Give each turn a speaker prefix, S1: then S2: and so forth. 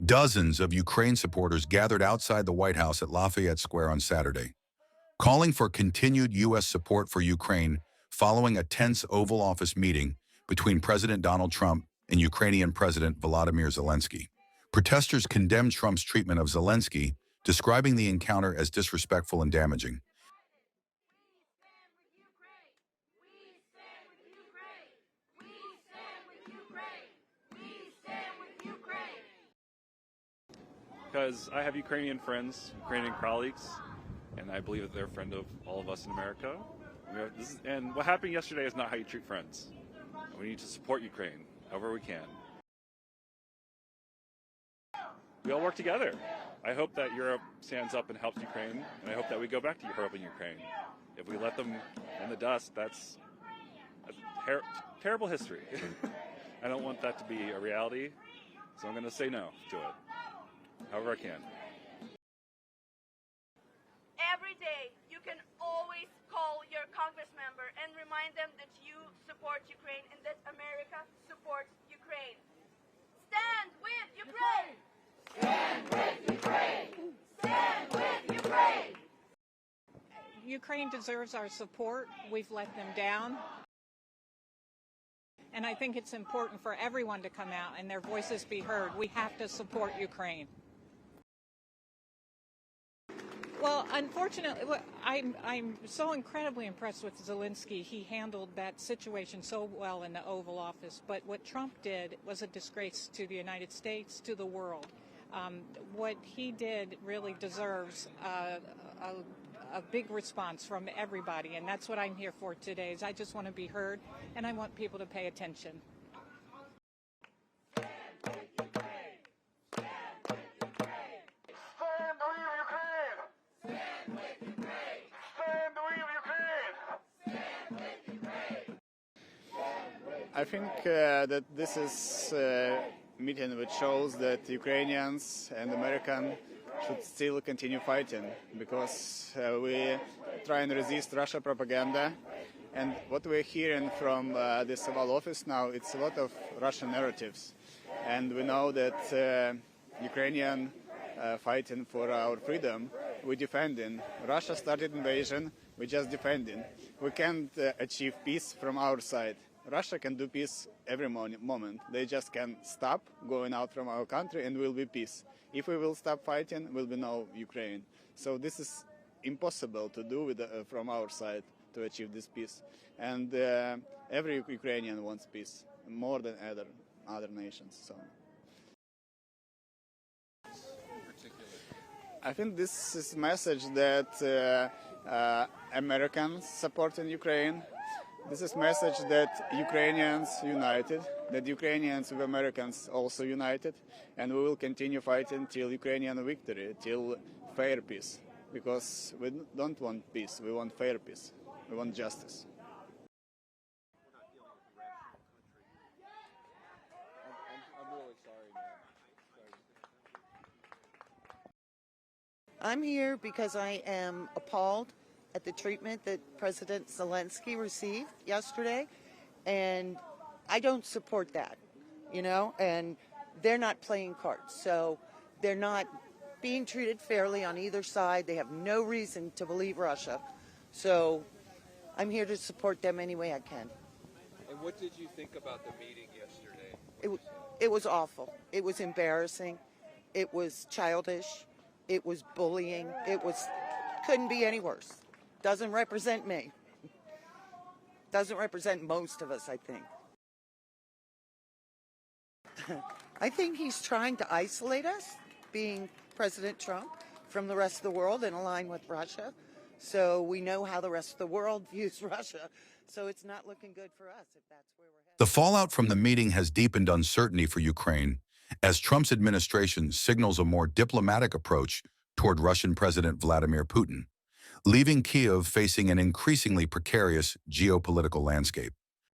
S1: Dozens of Ukraine supporters gathered outside the White House at Lafayette Square on Saturday, calling for continued U.S. support for Ukraine following a tense Oval Office meeting between President Donald Trump and Ukrainian President Volodymyr Zelenskyy. Protesters condemned Trump's treatment of Zelenskyy, describing the encounter as disrespectful and damaging.
S2: Because I have Ukrainian friends, Ukrainian colleagues, and I believe that they're a friend of all of us in America. And what happened yesterday is not how you treat friends. We need to support Ukraine however we can. We all work together. I hope that Europe stands up and helps Ukraine, and I hope that we go back to Europe and Ukraine. If we let them in the dust, that's a terrible history. I don't want that to be a reality, so I'm going to say no to it, however I can.
S3: Every day, you can always call your congress member and remind them that you support Ukraine and that America supports Ukraine. Stand with Ukraine! Stand with Ukraine! Stand with Ukraine!
S4: Ukraine deserves our support. We've let them down. And I think it's important for everyone to come out and their voices be heard. We have to support Ukraine. Well, unfortunately, I'm so incredibly impressed with Zelenskyy. He handled that situation so well in the Oval Office. But what Trump did was a disgrace to the United States, to the world. What he did really deserves a big response from everybody, and that's what I'm here for today. Is I just want to be heard, and I want people to pay attention.
S5: I think that this is a meeting which shows that Ukrainians and Americans should still continue fighting, because we try and resist Russia propaganda. And what we're hearing from this Oval Office now, it's a lot of Russian narratives. And we know that Ukrainian fighting for our freedom, we're defending. Russia started invasion, we're just defending. We can't achieve peace from our side. Russia can do peace every moment. They just can stop going out from our country and will be peace. If we will stop fighting, will be no Ukraine. So this is impossible to do from our side to achieve this peace. And every Ukrainian wants peace, more than other nations. So I think this is a message that Americans support in Ukraine. This is a message that Ukrainians united, that Ukrainians with Americans also united, and we will continue fighting till Ukrainian victory, till fair peace, because we don't want peace, we want fair peace, we want justice.
S2: I'm really sorry, man.
S6: I'm here because I am appalled at the treatment that President Zelenskyy received yesterday, and I don't support that, and they're not playing cards, so they're not being treated fairly on either side. They have no reason to believe Russia, so I'm here to support them any way I can.
S7: And what did you think about the meeting yesterday?
S6: It was awful. It was embarrassing. It was childish. It was bullying. Couldn't be any worse. Doesn't represent me. Doesn't represent most of us, I think. I think he's trying to isolate us, being President Trump, from the rest of the world and align with Russia. So we know how the rest of the world views Russia. So it's not looking good for us if that's where we're headed.
S1: The fallout from the meeting has deepened uncertainty for Ukraine as Trump's administration signals a more diplomatic approach toward Russian President Vladimir Putin, leaving Kyiv facing an increasingly precarious geopolitical landscape.